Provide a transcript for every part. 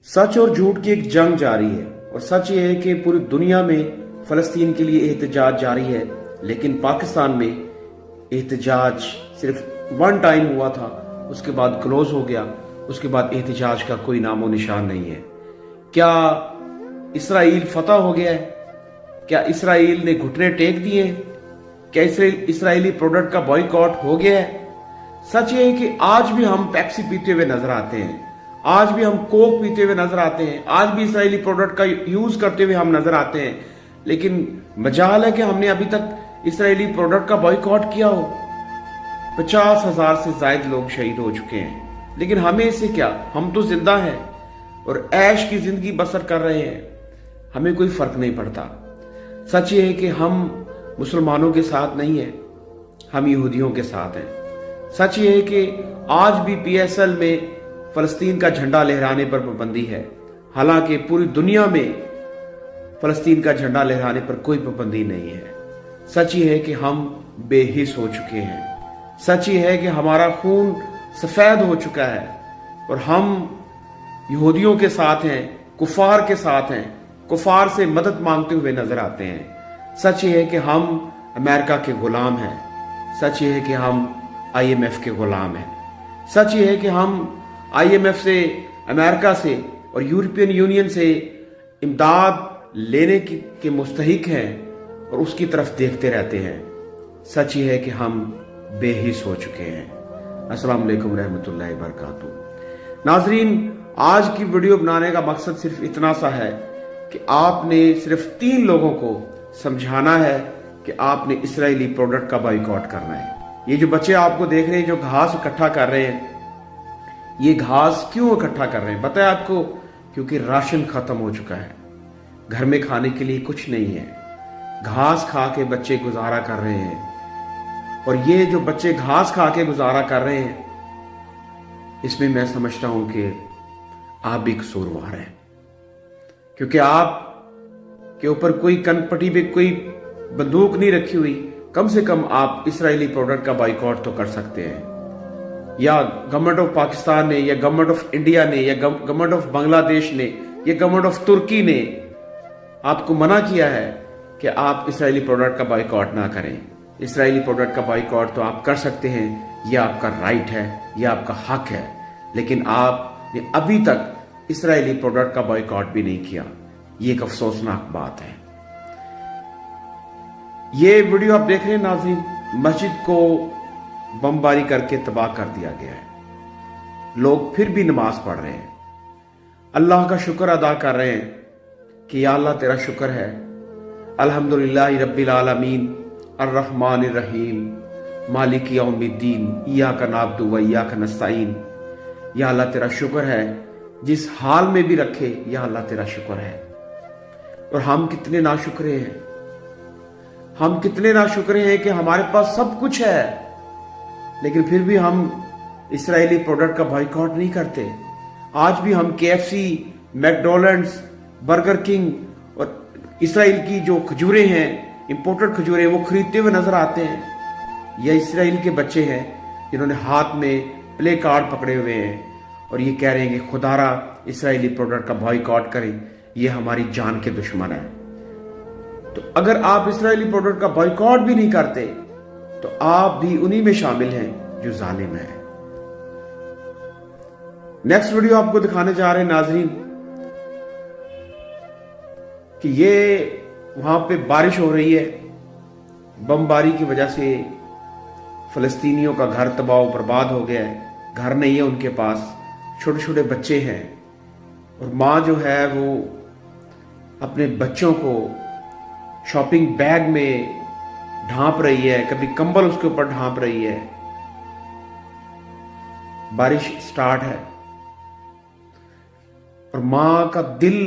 सच और झूठ की एक जंग जारी है और सच ये है कि पूरी दुनिया में फलस्तीन के लिए एहतजाज जारी है, लेकिन पाकिस्तान में एहतजाज सिर्फ वन टाइम हुआ था, उसके बाद क्लोज हो गया। उसके बाद एहतजाज का कोई नामो निशान नहीं है। क्या इसराइल फतह हो गया है? क्या इसराइल ने घुटने टेक दिए? क्या इसराइली प्रोडक्ट का बॉयकॉट हो गया है? सच ये है कि आज भी हम पेप्सी पीते हुए नजर आते हैं, आज भी हम कोक पीते हुए नजर आते हैं, आज भी इसराइली प्रोडक्ट का यूज करते हुए हम नजर आते हैं, लेकिन मजाल है कि हमने अभी तक इसराइली प्रोडक्ट का बॉयकॉट किया हो। 50,000 से ज्यादा लोग शहीद हो चुके हैं, लेकिन हमें इससे क्या, हम तो जिंदा हैं और ऐश की जिंदगी बसर कर रहे हैं, हमें कोई फर्क नहीं पड़ता। सच ये है कि हम मुसलमानों के साथ नहीं है, हम यहूदियों के साथ हैं। सच ये है कि आज भी PSL में फलस्तीन का झंडा लहराने पर पाबंदी है, हालांकि पूरी दुनिया में फलस्तीन का झंडा लहराने पर कोई पाबंदी नहीं है। सच ये है कि हम बेहिस हो चुके हैं, सच ये है कि हमारा खून सफेद हो चुका है और हम यहूदियों के साथ हैं, कुफार के साथ हैं, कुफार से मदद मांगते हुए नजर आते हैं। सच ये है कि हम अमेरिका के गुलाम हैं, सच ये है कि हम IMF के गुलाम हैं, सच ये है कि हम IMF से, अमेरिका से और यूरोपियन यूनियन से इमदाद लेने के मुस्तहिक हैं और उसकी तरफ देखते रहते हैं। सच ये है कि हम बेहिस हो चुके हैं। अस्सलाम वालेकुम रहमतुल्लाहि व बरकातहू। नाजरीन, आज की वीडियो बनाने का मकसद सिर्फ इतना सा है कि आपने सिर्फ 3 लोगों को समझाना है कि आपने इसराइली प्रोडक्ट का बॉयकॉट करना है। ये जो बच्चे आपको देख रहे हैं जो घास इकट्ठा कर रहे हैं, ये घास क्यों इकट्ठा कर रहे हैं बताया आपको? क्योंकि राशन खत्म हो चुका है, घर में खाने के लिए कुछ नहीं है, घास खा के बच्चे गुजारा कर रहे हैं। और ये जो बच्चे घास खा के गुजारा कर रहे हैं, इसमें मैं समझता हूं कि आप भी कसूरवार हैं, क्योंकि आप के ऊपर कोई कनपटी पे कोई बंदूक नहीं रखी हुई। कम से कम आप इसराइली प्रोडक्ट का बाइकआउट तो कर सकते हैं। या गवर्नमेंट ऑफ पाकिस्तान ने, या गवर्नमेंट ऑफ इंडिया ने, या गवर्नमेंट ऑफ बांग्लादेश ने, या गवर्नमेंट ऑफ तुर्की ने आपको मना किया है कि आप इसराइली प्रोडक्ट का बाइकआउट ना करें। इसराइली प्रोडक्ट का बाइकआउट तो आप कर सकते हैं, यह आपका राइट है, यह आपका हक है, लेकिन आपने अभी तक इसराइली प्रोडक्ट का बाइकआउट भी नहीं किया। ये एक अफसोसनाक बात है। ये वीडियो आप देख रहे हैं नाज़रीन, मस्जिद को बमबारी करके तबाह कर दिया गया है, लोग फिर भी नमाज पढ़ रहे हैं, अल्लाह का शुक्र अदा कर रहे हैं कि या अल्लाह तेरा शुक्र है, अल्हम्दुलिल्लाह रब्बिल आलमीन अर्रहमानिर रहीम मालिक यौमिद्दीन इय्याका नअबुदु व इय्याका नस्तईन। या अल्लाह तेरा शुक्र है, जिस हाल में भी रखे, या अल्लाह तेरा शुक्र है। और हम कितने नाशुक्रे हैं, हम कितने नाशुक्रे हैं कि हमारे पास सब कुछ है, लेकिन फिर भी हम इसराइली प्रोडक्ट का बॉयकॉट नहीं करते। आज भी हम KFC, मैकडोनल्ड्स, बर्गर किंग और इसराइल की जो खजूरें हैं, इंपोर्टेड खजूरें, वो खरीदते हुए नजर आते हैं। यह इसराइल के बच्चे हैं जिन्होंने हाथ में प्ले कार्ड पकड़े हुए हैं और ये कह रहे हैं कि खुदारा इसराइली प्रोडक्ट का बॉयकॉट करें, ये हमारी जान के दुश्मन है। तो अगर आप इसराइली प्रोडक्ट का बॉयकॉट भी नहीं करते तो आप भी उन्हीं में शामिल हैं जो जालिम है। नेक्स्ट वीडियो आपको दिखाने जा रहे हैं नाजरीन कि ये वहां पे बारिश हो रही है, बमबारी की वजह से फलस्तीनियों का घर तबाह बर्बाद हो गया है, घर नहीं है उनके पास, छोटे छोटे बच्चे हैं और माँ जो है वो अपने बच्चों को शॉपिंग बैग में ढांप रही है, कभी कंबल उसके ऊपर ढांप रही है। बारिश स्टार्ट है और मां का दिल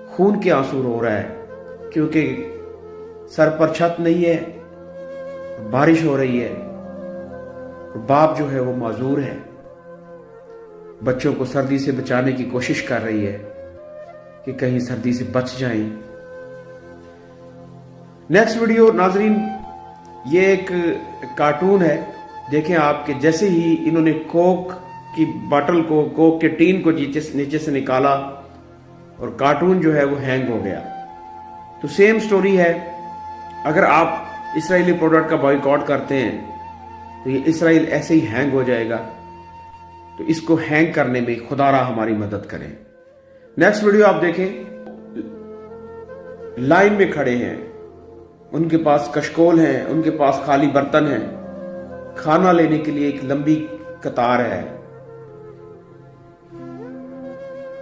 खून के आंसू रो रहा है, क्योंकि सर पर छत नहीं है, बारिश हो रही है और बाप जो है वो माजूर है, बच्चों को सर्दी से बचाने की कोशिश कर रही है कि कहीं सर्दी से बच जाएं। नेक्स्ट वीडियो नाजरीन, ये एक कार्टून है, देखें आप कि जैसे ही इन्होंने कोक की बॉटल को, कोक के टीन को नीचे से निकाला और कार्टून जो है वो हैंग हो गया। तो सेम स्टोरी है, अगर आप इसराइली प्रोडक्ट का बॉयकॉट करते हैं तो ये इसराइल ऐसे ही हैंग हो जाएगा। तो इसको हैंग करने में खुदारा हमारी मदद करें। नेक्स्ट वीडियो आप देखें, लाइन में खड़े हैं, उनके पास कशकोल हैं, उनके पास खाली बर्तन हैं, खाना लेने के लिए एक लंबी कतार है,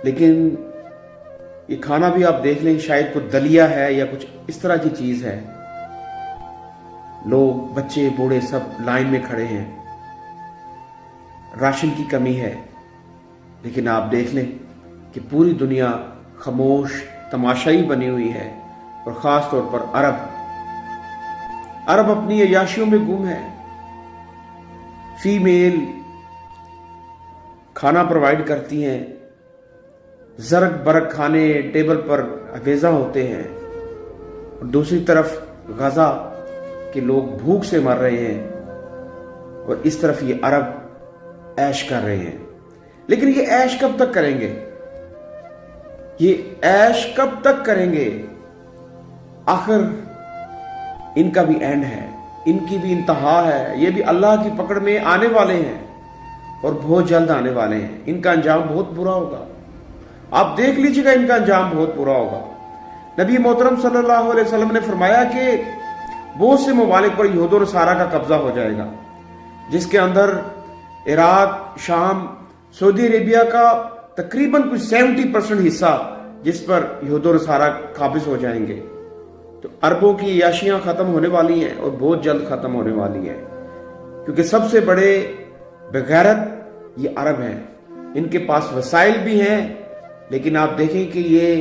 लेकिन ये खाना भी आप देख लें शायद कुछ दलिया है या कुछ इस तरह की चीज है। लोग, बच्चे, बूढ़े सब लाइन में खड़े हैं, राशन की कमी है, लेकिन आप देख लें कि पूरी दुनिया खामोश तमाशाई बनी हुई है और खास तौर पर अरब अपनी अयाशियों में गुम है। फीमेल खाना प्रोवाइड करती हैं, जरक बरक खाने टेबल पर अवेजा होते हैं, और दूसरी तरफ गजा के लोग भूख से मर रहे हैं, और इस तरफ ये अरब ऐश कर रहे हैं। लेकिन ये ऐश कब तक करेंगे? ये ऐश कब तक करेंगे? आखिर इनका भी एंड है, इनकी भी इंतहा है, ये भी अल्लाह की पकड़ में आने वाले हैं और बहुत जल्द आने वाले हैं। इनका अंजाम बहुत बुरा होगा, आप देख लीजिएगा, इनका अंजाम बहुत बुरा होगा। नबी मोहतरम सल्लल्लाहु अलैहि वसल्लम ने फरमाया कि बहुत से ममालिक पर यहूद और नसारा का कब्जा हो जाएगा, जिसके अंदर इराक, शाम, सऊदी अरेबिया का तकरीबन कुछ 70% हिस्सा, जिस पर यहूद और नसारा काबिज हो जाएंगे। तो अरबों की याशियां खत्म होने वाली हैं और बहुत जल्द खत्म होने वाली हैं, क्योंकि सबसे बड़े बेगैरत ये अरब हैं। इनके पास वसाइल भी हैं, लेकिन आप देखें कि ये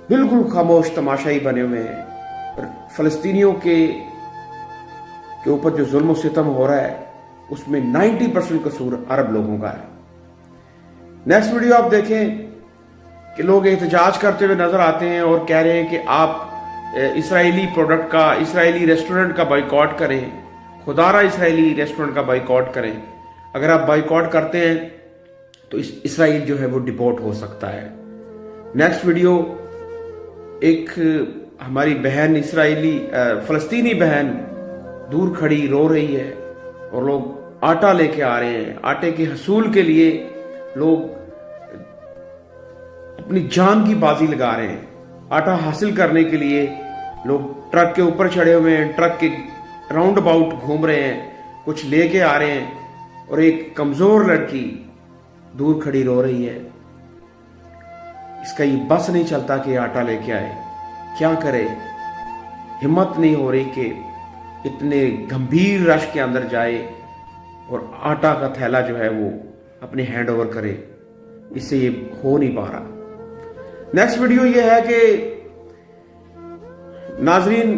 बिल्कुल खामोश तमाशाई बने हुए हैं। और फलस्तीनियों के ऊपर जो जुल्म सितम हो रहा है उसमें 90% कसूर अरब लोगों का है। नेक्स्ट वीडियो आप देखें कि लोग एहतजाज करते हुए नजर आते हैं और कह रहे हैं कि आप इसराइली प्रोडक्ट का, इसराइली रेस्टोरेंट का बाइकॉट करें, खुदारा इसराइली रेस्टोरेंट का बाइकॉट करें। अगर आप बाइकॉट करते हैं तो इसराइल जो है वो डिपोर्ट हो सकता है। नेक्स्ट वीडियो, एक हमारी बहन, इसराइली फलस्तीनी बहन दूर खड़ी रो रही है और लोग आटा लेके आ रहे हैं। आटे के हसूल के लिए लोग अपनी जान की बाजी लगा रहे हैं। आटा हासिल करने के लिए लोग ट्रक के ऊपर चढ़े हुए हैं, ट्रक के राउंड अबाउट घूम रहे हैं, कुछ लेके आ रहे हैं, और एक कमजोर लड़की दूर खड़ी रो रही है। इसका ये बस नहीं चलता कि आटा लेके आए, क्या करे, हिम्मत नहीं हो रही कि इतने गंभीर रश के अंदर जाए और आटा का थैला जो है वो अपने हैंड ओवर करे। इससे ये हो नहीं पा रहा। नेक्स्ट वीडियो ये है कि नाजरीन,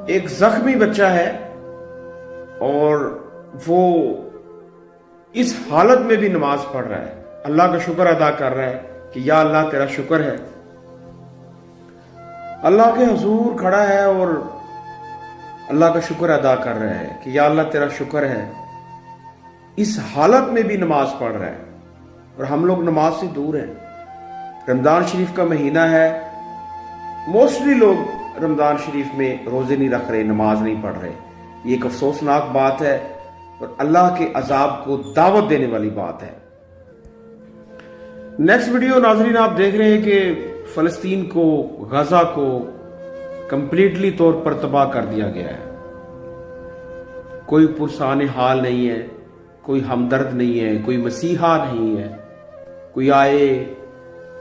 एक जख्मी बच्चा है और वो इस हालत में भी नमाज पढ़ रहा है, अल्लाह का शुक्र अदा कर रहा है कि या अल्लाह तेरा शुक्र है। अल्लाह के हुजूर खड़ा है और अल्लाह का शुक्र अदा कर रहा है कि या अल्लाह तेरा शुक्र है। इस हालत में भी नमाज पढ़ रहा है, और हम लोग नमाज से दूर हैं। रमजान शरीफ का महीना है, मोस्टली लोग रमजान शरीफ में रोजे नहीं रख रहे, नमाज नहीं पढ़ रहे। ये एक अफसोसनाक बात है और अल्लाह के अजाब को दावत देने वाली बात है। नेक्स्ट वीडियो नाजरीन आप देख रहे हैं कि फलस्तीन को, गजा को कंप्लीटली तौर पर तबाह कर दिया गया है। कोई पुरसान हाल नहीं है, कोई हमदर्द नहीं है, कोई मसीहा नहीं है, कोई आए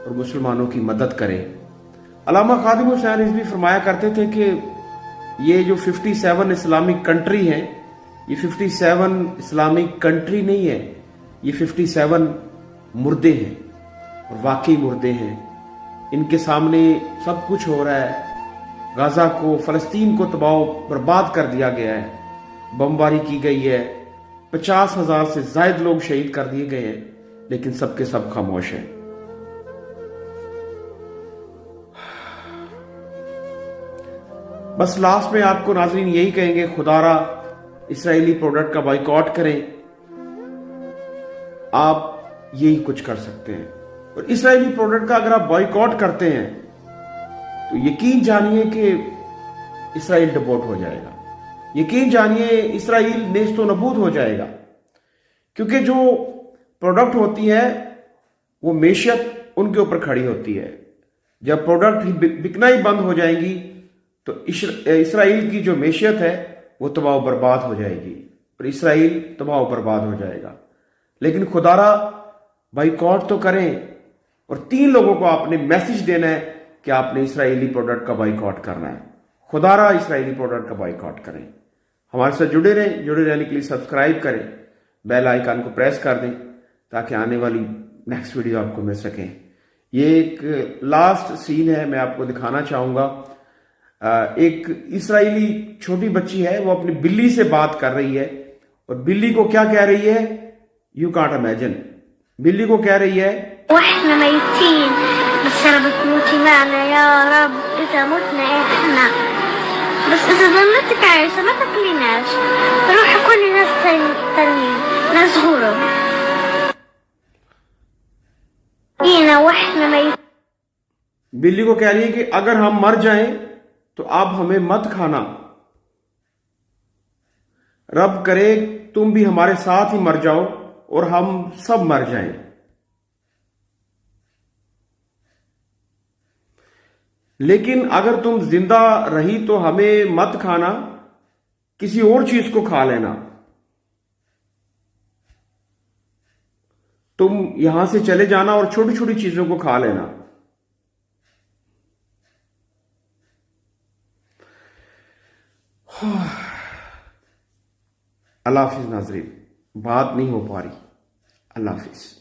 और मुसलमानों की मदद करे। अल्लामा खादिम हुसैन रिजवी फरमाया करते थे कि ये जो 57 इस्लामिक कंट्री हैं, ये 57 इस्लामिक कंट्री नहीं है, ये 57 मुर्दे हैं, और वाकई मुर्दे हैं। इनके सामने सब कुछ हो रहा है। गाजा को, फलस्तीन को तबाह बर्बाद कर दिया गया है, बमबारी की गई है, 50,000 से ज्यादा लोग शहीद कर दिए गए हैं, लेकिन सबके सब खामोश हैं। बस लास्ट में आपको नाजरीन यही कहेंगे, खुदारा इसराइली प्रोडक्ट का बाइकॉट करें, آپ یہی کچھ کر سکتے ہیں. اور اسرائیلی پروڈکٹ کا اگر آپ بائیکاٹ کرتے ہیں تو یقین جانیے کہ اسرائیل ڈپورٹ ہو جائے گا. یقین جانیے اسرائیل نیست و نبود ہو جائے گا. کیونکہ جو پروڈکٹ ہوتی ہے وہ معیشت ان کے اوپر کھڑی ہوتی ہے. جب پروڈکٹ بکنا ہی بند ہو جائیں گی تو اسرائیل کی جو معیشت ہے وہ تباہ و برباد ہو جائے گی اور اسرائیل تباہ و برباد ہو جائے گا. لیکن خدارا بائیکاٹ تو کریں. اور 3 لوگوں کو آپ نے میسج دینا ہے کہ آپ نے اسرائیلی پروڈکٹ کا بائیکاٹ کرنا ہے. خدارا اسرائیلی پروڈکٹ کا بائیکاٹ کریں. ہمارے ساتھ جڑے رہنے کے لیے سبسکرائب کریں, بیل آئیکن کو پریس کر دیں تاکہ آنے والی نیکسٹ ویڈیو آپ کو مل سکیں. یہ ایک لاسٹ سین ہے, میں آپ کو دکھانا چاہوں گا. ایک اسرائیلی چھوٹی بچی ہے, وہ اپنی بلی سے بات کر رہی ہے اور بلی کو کیا کہہ رہی ہے, یو کانٹ امیجن. بلی کو کہہ رہی ہے واحنا ميتين بس انا بتموتي معنا يا رب اذا متنا احنا بس اذا ظلتك عايشة ما تاكليناش روحي كلي ناس تانيين ناس غرب اينا واحنا ميتين. بلی کو کہہ رہی ہے کہ اگر ہم مر جائیں تو آپ ہمیں مت کھانا, رب کرے تم بھی ہمارے ساتھ ہی مر جاؤ اور ہم سب مر جائیں. لیکن اگر تم زندہ رہی تو ہمیں مت کھانا, کسی اور چیز کو کھا لینا. تم یہاں سے چلے جانا اور چھوٹی چھوٹی چیزوں کو کھا لینا. اللہ حافظ ناظرین, بات نہیں ہو پا رہی. اللہ حافظ.